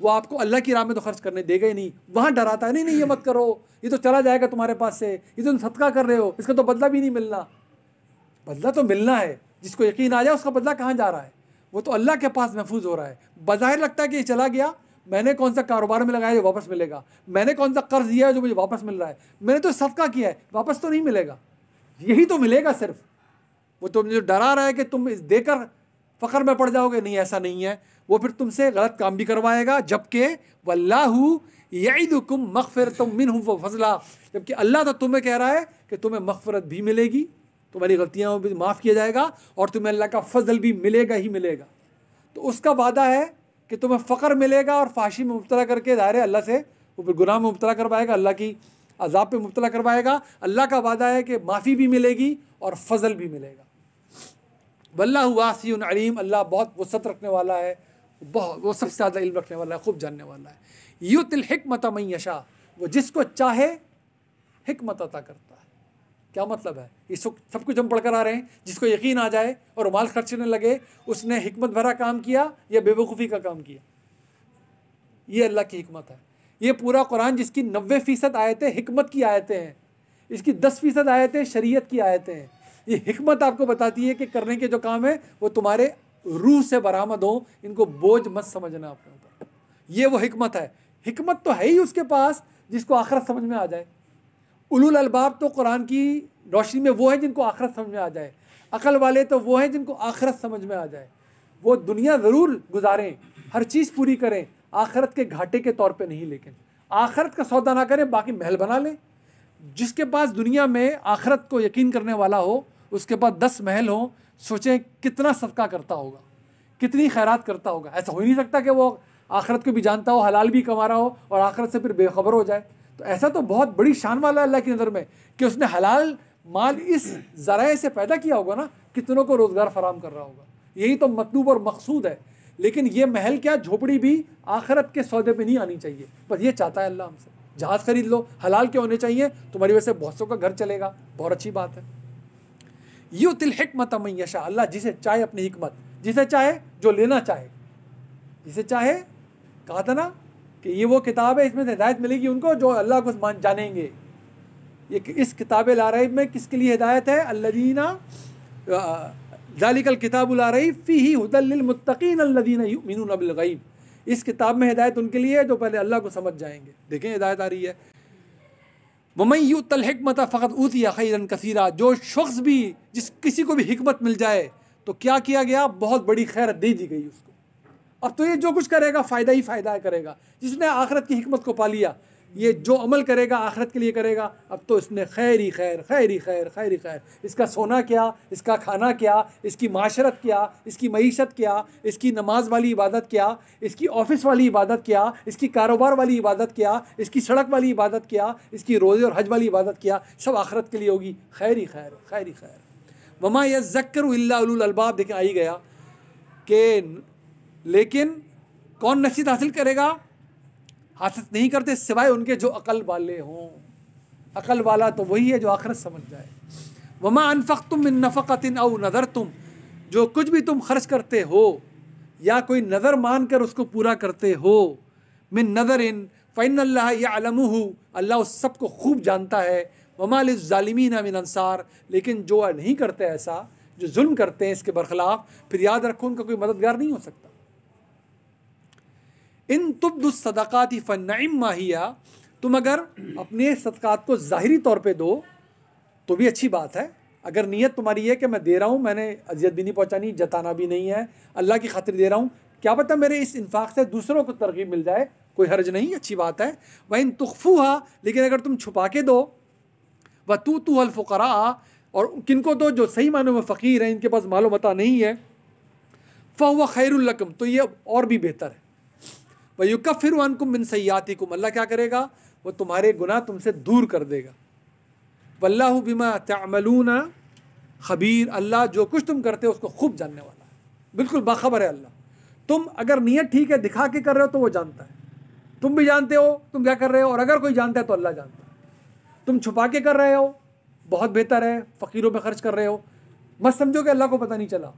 वो आपको अल्लाह की राह में तो खर्च करने देगा ही नहीं, वहाँ डराता है, नहीं नहीं ये मत करो, ये तो चला जाएगा तुम्हारे पास से, ये तो तुम सदका कर रहे हो, इसका तो बदला भी नहीं मिलना। बदला तो मिलना है, जिसको यकीन आ जाए उसका बदला कहाँ जा रहा है? वो तो अल्लाह के पास महफूज हो रहा है। बज़ाहिर लगता है कि ये चला गया, मैंने कौन सा कारोबार में लगाया जो वापस मिलेगा, मैंने कौन सा कर्ज दिया है जो मुझे वापस मिल रहा है, मैंने तो सदका किया है, वापस तो नहीं मिलेगा, यही तो मिलेगा सिर्फ। वो तुम जो डरा रहा है कि तुम इस देकर फ़ख्र में पड़ जाओगे, नहीं, ऐसा नहीं है। वो फिर तुमसे गलत काम भी करवाएगा, जबकि वल्लाहु यईदुकुम मग़फ़िरतम मिन्हु व फ़ज़ला, जबकि अल्लाह तो तुम्हें कह रहा है कि तुम्हें मग़फ़िरत भी मिलेगी, तुम्हारी गलतियाँ भी माफ़ किया जाएगा, और तुम्हें अल्लाह का फ़ज़ल भी मिलेगा ही मिलेगा। तो उसका वादा है कि तुम्हें फ़ख्र मिलेगा, और फ़ाशी में मुब्तला करके ज़ाहिर है अल्लाह से वो फिर गुनाह में मुब्तला करवाएगा, अल्लाह की अज़ाब पे मुब्तला करवाएगा। अल्लाह का वादा है कि माफ़ी भी मिलेगी और फजल भी मिलेगा। वल्लाहु वासिउन अलीम, अल्लाह बहुत वसअत रखने वाला है, वो सबसे ज़्यादा इल्म रखने वाला है, खूब जानने वाला है। युतिल हिकमत मन यशा, वो जिसको चाहे हिकमत अता करता है। क्या मतलब है? ये सब कुछ हम पढ़कर आ रहे हैं, जिसको यकीन आ जाए और माल खर्चने लगे, उसने हिकमत भरा काम किया या बेवकूफ़ी का काम किया। ये अल्लाह की हिकमत है। ये पूरा कुरान जिसकी 90% आयतें हिकमत की आयतें हैं, इसकी 10% आयतें शरीयत की आयतें हैं। ये हिकमत आपको बताती है कि करने के जो काम है वो तुम्हारे रूह से बरामद हो, इनको बोझ मत समझना अपने ऊपर। ये वो हिकमत है। हिकमत तो है ही उसके पास जिसको आखिरत समझ में आ जाए। उलुल अलबाब तो कुरान की रोशनी में वो है जिनको आखिरत समझ में आ जाए। अकल वाले तो वो हैं जिनको आखिरत समझ में आ जाए। वो दुनिया ज़रूर गुजारें, हर चीज़ पूरी करें, आखिरत के घाटे के तौर पे नहीं, लेकिन आखिरत का सौदा ना करें, बाकी महल बना लें। जिसके पास दुनिया में आखिरत को यकीन करने वाला हो, उसके पास 10 महल हो, सोचें कितना सदका करता होगा, कितनी खैरात करता होगा। ऐसा हो ही नहीं सकता कि वो आखिरत को भी जानता हो, हलाल भी कमा रहा हो और आखिरत से फिर बेखबर हो जाए। तो ऐसा तो बहुत बड़ी शान वाला है अल्लाह की नज़र में कि उसने हलाल माल इस ज़राए से पैदा किया होगा ना, कितनों को रोज़गार फराम कर रहा होगा। यही तो मतलूब और मकसूद है। लेकिन ये महल क्या, झोपड़ी भी आखिरत के सौदे पे नहीं आनी चाहिए। बस ये चाहता है अल्लाह हमसे। जहाज़ खरीद लो, हलाल के होने चाहिए, तुम्हारी वजह से बहुत सौ का घर चलेगा, बहुत अच्छी बात है। युतिल हिकमत मन यशा, अल्लाह जिसे चाहे अपनी हिकमत, जिसे चाहे जो लेना चाहे, जिसे चाहे, कहा था ना कि ये वो किताब है, इसमें हिदायत मिलेगी उनको जो अल्लाह को जानेंगे। ये इस किताब ला रईब में किसके लिए हिदायत है? अल्लज़ीना ज़ालिकल किताबुल ला रईब फ़ीही हुदल लिल मुत्तक़ीन अल्लज़ीना युमिनूना बिल गैब। इस किताब में हिदायत उनके लिए है जो पहले अल्लाह को समझ जाएंगे। देखें हिदायत आ रही है। वमन युतल हिकमत फ़क़द ऊतिया खैरन कसीरा, जो शख्स भी, जिस किसी को भी हिकमत मिल जाए तो क्या किया गया? बहुत बड़ी खैर दे दी गई उसको। अब तो ये जो कुछ करेगा फ़ायदा ही फ़ायदा करेगा। जिसने आखिरत की हिकमत को पा लिया, ये जो अमल करेगा आखिरत के लिए करेगा। अब तो इसने खैर ही खैर, खैर ही खैर, खैर ही खैर। इसका सोना क्या, इसका खाना क्या, इसकी माशरत क्या, इसकी मईशत क्या, इसकी नमाज वाली इबादत क्या, इसकी ऑफिस वाली इबादत क्या, इसकी कारोबार वाली इबादत क्या, इसकी सड़क वाली इबादत क्या, इसकी रोज़े और हज वाली इबादत क्या, सब आखिरत के लिए होगी। खैर ही खैर, खैर ही खैर। वमा यज़क्करु इल्ला उलुल अलबाब। देखें, आ ही गया कि लेकिन कौन नसीहत हासिल करेगा? हासिल नहीं करते सिवाय उनके जो अकल वाले हों। अकल वाला तो वही है जो आखिरत समझ जाए। वमा अनफ़क़्तुम मिन नफ़क़तिन औ नज़रतुम, जो कुछ भी तुम खर्च करते हो या कोई नज़र मान कर उसको पूरा करते हो, मिन नज़रिन फ़इन्नल्लाह यअलमुहु, अल्लाह उस सब को खूब जानता है। वमा लिज़्ज़ालिमीन मिन अंसार, लेकिन जो नहीं करते ऐसा, जो जुल्म करते हैं इसके बरखिलाफ़, फिर याद रखो उनका कोई मददगार नहीं हो सकता। इन तुब्दुस सदक़ाति फ़न्नइम माहिया, तुम अगर अपने सदक़ात को ज़ाहिरी तौर पे दो तो भी अच्छी बात है। अगर नीयत तुम्हारी है कि मैं दे रहा हूँ, मैंने अजियत भी नहीं पहुँचानी, जताना भी नहीं है, अल्लाह की खातिर दे रहा हूँ, क्या पता मेरे इस इन्फाक से दूसरों को तरगीब मिल जाए, कोई हर्ज नहीं, अच्छी बात है। वह इन तुख़फ़ूहा, लेकिन अगर तुम छुपा के दो, व तुअल फ़ुक़रा, और किनको दो जो सही मानों में फ़कीर हैं, इनके पास मालो मता नहीं है, फ़हुव खैरुल लकुम, तो ये और भी बेहतर है। वह युकफ़िरु अन्कुम मिन सय्यातिकुम, अल्लाह क्या करेगा? वो तुम्हारे गुनाह तुमसे दूर कर देगा। वल्लाहु बिमा तअमलूना खबीर, अल्लाह जो कुछ तुम करते हो उसको खूब जानने वाला है, बिल्कुल बाखबर है अल्लाह। तुम अगर नीयत ठीक है, दिखा के कर रहे हो तो वो जानता है, तुम भी जानते हो तुम क्या कर रहे हो, और अगर कोई जानता है तो अल्लाह जानता है। तुम छुपा के कर रहे हो, बहुत बेहतर है, फ़कीरों पे खर्च कर रहे हो, मत समझो कि अल्लाह को पता नहीं चला।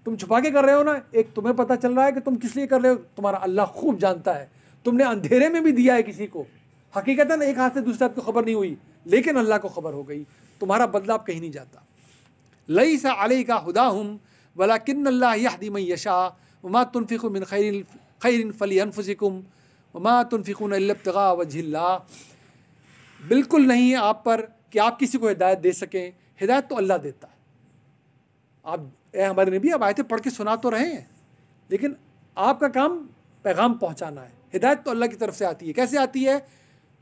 तुम छुपा के कर रहे हो ना, एक तुम्हें पता चल रहा है कि तुम किस लिए कर रहे हो, तुम्हारा अल्लाह खूब जानता है। तुमने अंधेरे में भी दिया है किसी को, हकीकतन एक हाथ से दूसरे हाथ को खबर नहीं हुई, लेकिन अल्लाह को खबर हो गई, तुम्हारा बदला अब कहीं नहीं जाता। लैसा अलैका हुदाहुम वलाकिन्नल्लाह यहदी मन यशा वमा तुनफिकू मिन खैरिन फलिअनफुसिकुम वमा तुनफिकून इल्ला इब्तिगा वजहिल्लाह। बिल्कुल नहीं है आप पर कि आप किसी को हिदायत दे सकें, हिदायत तो अल्लाह देता है। आप हमारे नबी आप आयतें पढ़ के सुना तो रहे हैं, लेकिन आपका काम पैगाम पहुंचाना है। हिदायत तो अल्लाह की तरफ से आती है। कैसे आती है?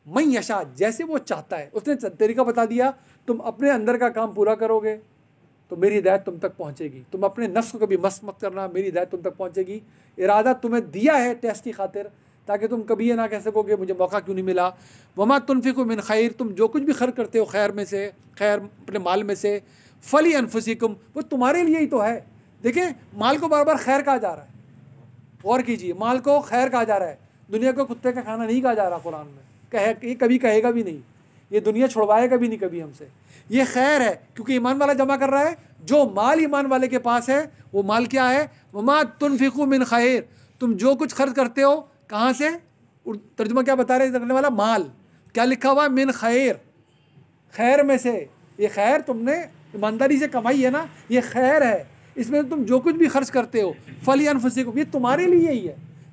मन यशा, जैसे वो चाहता है। उसने तरीका बता दिया, तुम अपने अंदर का काम पूरा करोगे तो मेरी हिदायत तुम तक पहुंचेगी। तुम अपने नफ्स को कभी मस्त मत करना, मेरी हिदायत तुम तक पहुंचेगी। इरादा तुम्हें दिया है टेस्ट की खातिर, ताकि तुम कभी ये ना कह सकोगे मुझे मौका क्यों नहीं मिला। वमा तुनफिकू मिन खैर, तुम जो कुछ भी खर्च करते हो खैर में से, खैर अपने माल में से, फली अनफुसिकुम, वो तुम्हारे लिए ही तो है। देखें, माल को बार बार खैर कहा जा रहा है, गौर कीजिए, माल को खैर कहा जा रहा है, दुनिया को कुत्ते का खाना नहीं कहा जा रहा कुरान में, ये कभी कहेगा भी नहीं, ये दुनिया छुड़वाएगा भी नहीं कभी हमसे। ये खैर है क्योंकि ईमान वाला जमा कर रहा है। जो माल ईमान वाले के पास है वो माल क्या है? वमा तुनफिकू मिन खैर, तुम जो कुछ खर्च करते हो कहाँ से? तर्जुमा क्या बता रहे करने वाला? माल। क्या लिखा हुआ? मिन खैर, खैर में से। ये खैर तुमने ईमानदारी से कमाई है ना, ये खैर है, इसमें तुम जो कुछ भी खर्च करते हो फली अनफुसिकुम, ये तुम्हारे लिए ही है।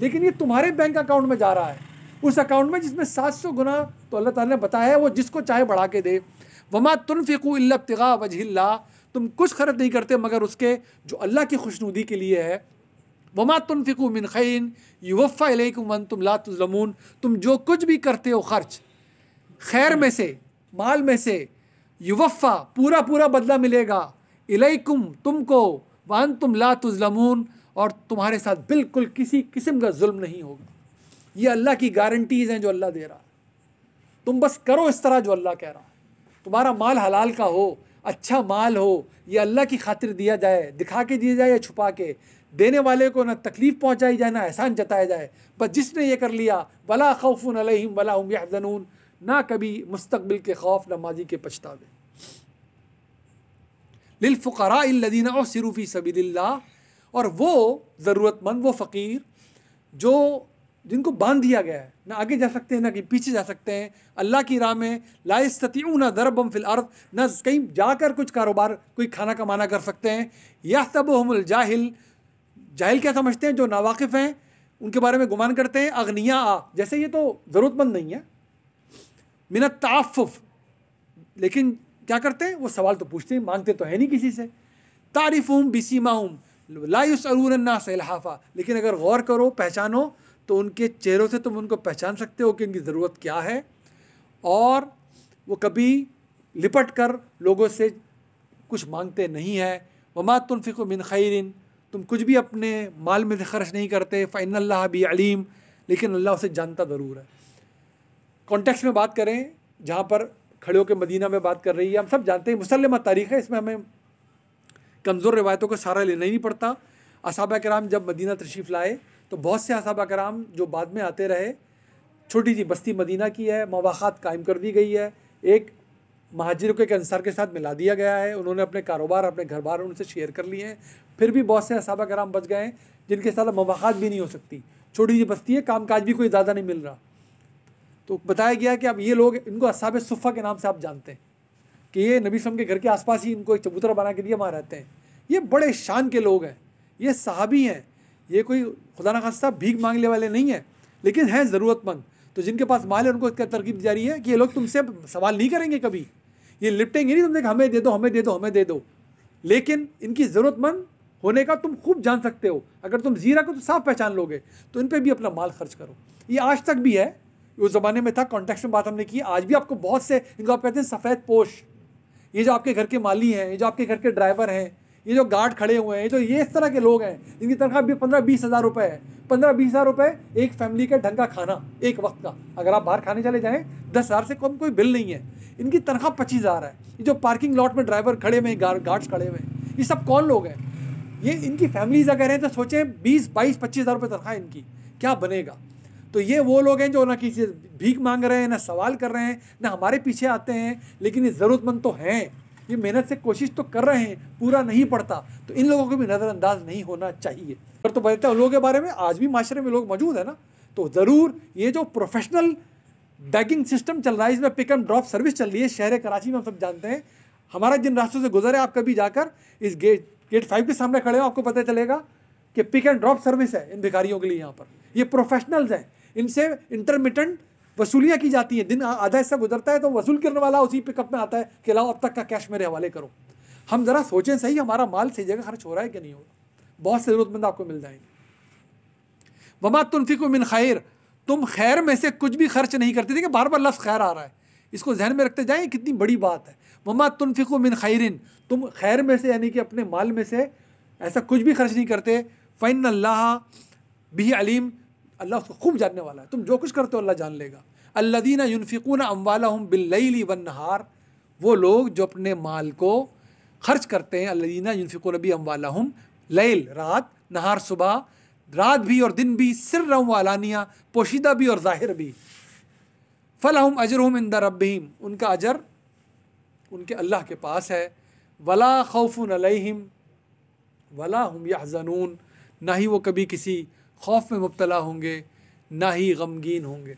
लेकिन ये तुम्हारे बैंक अकाउंट में जा रहा है, उस अकाउंट में जिसमें 700 गुना तो अल्लाह ताला ने बताया है वो जिसको चाहे बढ़ा के दे। वमा तुनफिकू इल्ला इब्तिगा वजहिल्लाह, तुम कुछ खर्च नहीं करते मगर उसके जो अल्लाह की खुशनुदी के लिए है। वमा तुनफिकू मिन खैरिन युवफ़ा इलैकुम व अंतुम ला तुज़लमून, तुम जो कुछ भी करते हो खर्च खैर में से, माल में से, युवफ़ा पूरा पूरा बदला मिलेगा, इलैकुम तुमको, व अंतुम ला तुज़लमून और तुम्हारे साथ बिल्कुल किसी किस्म का जुल्म नहीं होगा। ये अल्लाह की गारंटीज़ हैं जो अल्लाह दे रहा है। तुम बस करो इस तरह जो अल्लाह कह रहा है। तुम्हारा माल हलाल का हो, अच्छा माल हो, ये अल्लाह की खातिर दिया जाए, दिखा के दिया जाए या छुपा के, देने वाले को ना तकलीफ़ पहुँचाई जाए ना एहसान जताया जाए। बस जिसने ये कर लिया, वला खौफुन अलैहिम वला हुम यहज़नून, ना कभी मुस्तकबिल के खौफ ना माजी के पछतावे। लिलफ़ुक़राइल्लज़ीना उहसिरू फ़ी सबीलिल्लाह, और वो ज़रूरतमंद, वो फ़कीर जो जिनको बांध दिया गया है, ना आगे जा सकते हैं ना कि पीछे जा सकते हैं अल्लाह की राह में, ला यस्ततीऊना दरबम फिल अर्द, ना कहीं जाकर कुछ कारोबार कोई खाना कमाना कर सकते हैं। यहसबुहुमुल जाहिल, जाहिल क्या समझते हैं? जो नावाकिफ़ हैं उनके बारे में गुमान करते हैं, अगनिया आ, जैसे ये तो ज़रूरतमंद नहीं है, मिनत ताफ़ुफ़, लेकिन क्या करते हैं? वो सवाल तो पूछते हैं, मांगते तो है नहीं किसी से। तारिफ़ुहुम बिसीमाहुम ला युसअलून अन्नास इल्हाफ़ा, लेकिन अगर गौर करो, पहचानो तो उनके चेहरों से तुम उनको पहचान सकते हो कि इनकी ज़रूरत क्या है, और वो कभी लिपट कर लोगों से कुछ मांगते नहीं है। वमा तुनफिकू मिन खैरिन, तुम कुछ भी अपने माल में से खर्च नहीं करते, फ़इन्नल्लाह बि अलीम, लेकिन अल्लाह उसे जानता ज़रूर है। कॉन्टेक्स्ट में बात करें, जहाँ पर खड़े होकर मदीना में बात कर रही है, हम सब जानते हैं मुसल्लमा तारीख़ है, इसमें हमें कमज़ोर रिवायतों का सारा लेना ही नहीं पड़ता। असहाबा किराम जब मदीना तशरीफ़ लाए तो बहुत से असहाबा किराम जो बाद में आते रहे, छोटी सी बस्ती मदीना की है, मवाख़ात कायम कर दी गई है, एक महाजिर को एक अंसार के साथ मिला दिया गया है, उन्होंने अपने कारोबार अपने घर बार उनसे शेयर कर लिए हैं। फिर भी बहुत से असहाबा किराम बच गए हैं जिनके साथ मवाख़ात भी नहीं हो सकती, छोटी सी बस्ती है, काम काज भी कोई ज़्यादा नहीं मिल रहा। तो बताया गया कि अब ये लोग, इनको अस्हाब सुफ़ा के नाम से आप जानते हैं कि ये नबी सल्लल्लाहु अलैहि वसल्लम के घर के आसपास ही इनको एक चबूतरा बना के दिया, वहाँ रहते हैं। ये बड़े शान के लोग हैं, ये सहाबी हैं, ये कोई खुदा न खास्ता भीख मांगने वाले नहीं हैं, लेकिन हैं ज़रूरतमंद। तो जिनके पास माल है उनको तरकीब दी जा रही है कि ये लोग तुमसे सवाल नहीं करेंगे कभी, ये लिपटेंगे नहीं तुमसे हमें दे दो हमें दे दो हमें दे दो, लेकिन इनकी ज़रूरतमंद होने का तुम खूब जान सकते हो। अगर तुम ज़ीरा को तो साफ पहचान लोगे तो इन पर भी अपना माल खर्च करो। ये आज तक भी है, उस ज़माने में था, कॉन्टेक्स्ट में बात हमने की। आज भी आपको बहुत से, इनको आप कहते हैं सफ़ेद पोश, ये जो आपके घर के माली हैं, ये जो आपके घर के ड्राइवर हैं, ये जो गार्ड खड़े हुए हैं, ये इस तरह के लोग हैं जिनकी तनख्वाह भी 15-20 हज़ार रुपये है। 15-20 हज़ार रुपये एक फैमिली का ढंग का खाना एक वक्त का, अगर आप बाहर खाने चले जाएँ 10 हज़ार से कम कोई बिल नहीं है। इनकी तनख्वाह 25 हज़ार है। ये जो पार्किंग लॉट में ड्राइवर खड़े हुए हैं, गार्ड्स खड़े हुए हैं, ये सब कौन लोग हैं? ये इनकी फैमिलीज अगर हैं तो सोचें 20-22-25 हज़ार रुपये तनख्वाह इनकी, क्या बनेगा? तो ये वो लोग हैं जो ना किसी भीख मांग रहे हैं, ना सवाल कर रहे हैं, ना हमारे पीछे आते हैं, लेकिन ये ज़रूरतमंद तो हैं, ये मेहनत से कोशिश तो कर रहे हैं, पूरा नहीं पड़ता, तो इन लोगों को भी नज़रअंदाज नहीं होना चाहिए। पर तो बता लोगों के बारे में आज भी माशरे में लोग मौजूद है ना, तो ज़रूर ये जो प्रोफेशनल बैगिंग सिस्टम चल रहा है, इसमें पिक एंड ड्रॉप सर्विस चल रही है शहर कराची में, हम सब जानते हैं। हमारा जिन रास्तों से गुजरे, आप कभी जाकर इस गेट 5 के सामने खड़े हो, आपको पता चलेगा कि पिक एंड ड्रॉप सर्विस है इन भिखारियों के लिए। यहाँ पर ये प्रोफेशनल्स हैं, इनसे इंटरमिटेंट वसूलियाँ की जाती हैं। दिन आधा हिस्सा गुजरता है तो वसूल करने वाला उसी पिकअप में आता है कि लाओ अब तक का कैश मेरे हवाले करो। हम ज़रा सोचें सही, हमारा माल सही जगह खर्च हो रहा है कि नहीं हो रहा। बहुत से ज़रूरतमंद आपको मिल जाएंगे। वमा तुनफिकू मिन खैर, तुम खैर में से कुछ भी खर्च नहीं करते। देखिए बार बार लफ्ज़ खैर आ रहा है, इसको जहन में रखते जाएँ, कितनी बड़ी बात है। वमा तुनफिकू मिन खैरिन, तुम खैर में से यानी कि अपने माल में से ऐसा कुछ भी खर्च नहीं करते। फ़इन्नल्लाह बिही अलीम, अल्लाह उसको खूब जानने वाला है। तुम जो कुछ करते हो अल्लाह जान लेगा। अल्लज़ीना युनफ़िक़ूना अम्वालहुम बिल्लैली वन्नहार, वो लोग जो अपने माल को खर्च करते हैं, अल्लज़ीना युनफ़िक़ून बि अम्वालहुम लैल, रात, नहार सुबह, रात भी और दिन भी, सिर्रन व अलानिया, पोशीदा भी और ज़ाहिर भी, फ़लहुम अजरुहुम इंदा रब्बिहिम, उनका अजर उनके अल्लाह के पास है, वला खौफुन अलैहिम वला हुम यहज़नून, ना ही वो कभी किसी खौफ में मुब्तला होंगे, ना ही गमगीन होंगे।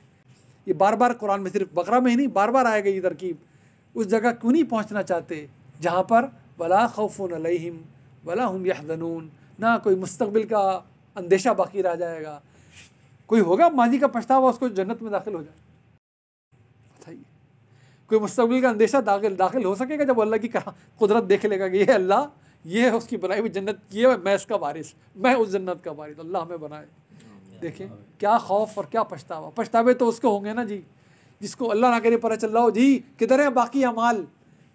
ये बार बार कुरान में, सिर्फ बकरा में ही नहीं, बार बार आएगा ये तरकीब। उस जगह क्यों नहीं पहुंचना चाहते जहाँ पर वला खौफुन अलैहिम वला हुम यहज़नून, ना कोई मुस्तक़बिल का अंदेशा बाकी रह जाएगा। कोई होगा माजी का पछतावा, उसको जन्नत में दाखिल हो जाए? बताइए, कोई मुस्तक़बिल का अंदेशा दाखिल हो सकेगा जब अल्लाह की कुदरत देख लेगा कि ये अल्लाह, ये है उसकी बनाई हुई जन्नत, ये मैं इसका वारिस, मैं उस जन्नत का वारिस, अल्लाह हमें बनाए। देखें क्या खौफ और क्या पछतावा। पछतावे तो उसको होंगे ना जी जिसको अल्लाह ना करे पता चल रहा हो जी किधर है बाकी अमाल,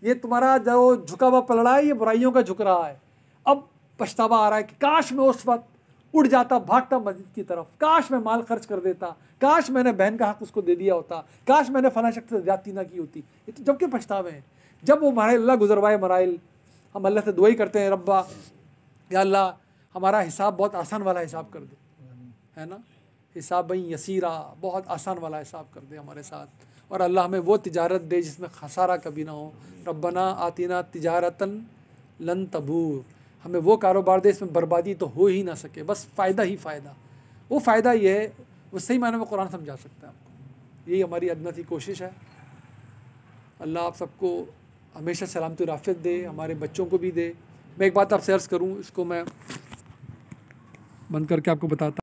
ये तुम्हारा जो झुका हुआ पलड़ा है ये बुराइयों का झुक रहा है। अब पछतावा आ रहा है कि काश मैं उस वक्त उड़ जाता, भागता मस्जिद की तरफ, काश मैं माल खर्च कर देता, काश मैंने बहन का हक उसको दे दिया होता, काश मैंने फला शख्स से ज्यादती ना की होती। ये तो जब के पछतावे हैं, जब वो हमारे अल्लाह गुजरवाए मराइल, हम अल्लाह से दुआ ही करते हैं, रब्बा या अल्लाह हमारा हिसाब बहुत आसान वाला हिसाब कर दे, है ना, हिसाब भाई यसीरा, बहुत आसान वाला हिसाब कर दे हमारे साथ, और अल्लाह हमें वो तिजारत दे जिसमें खसारा कभी ना हो। रब्बना आतिना तिजारतन लन तबूर, हमें वो कारोबार दे इसमें बर्बादी तो हो ही ना सके, बस फ़ायदा ही फ़ायदा। वो फ़ायदा ये है, वो सही मायने में कुरान समझा सकता है आपको। यही हमारी अदनती कोशिश है। अल्लाह आप सबको हमेशा सलामती और आफियत दे, हमारे बच्चों को भी दे। मैं एक बात आपसे अर्ज़ करूँ, इसको मैं बंद करके आपको बताता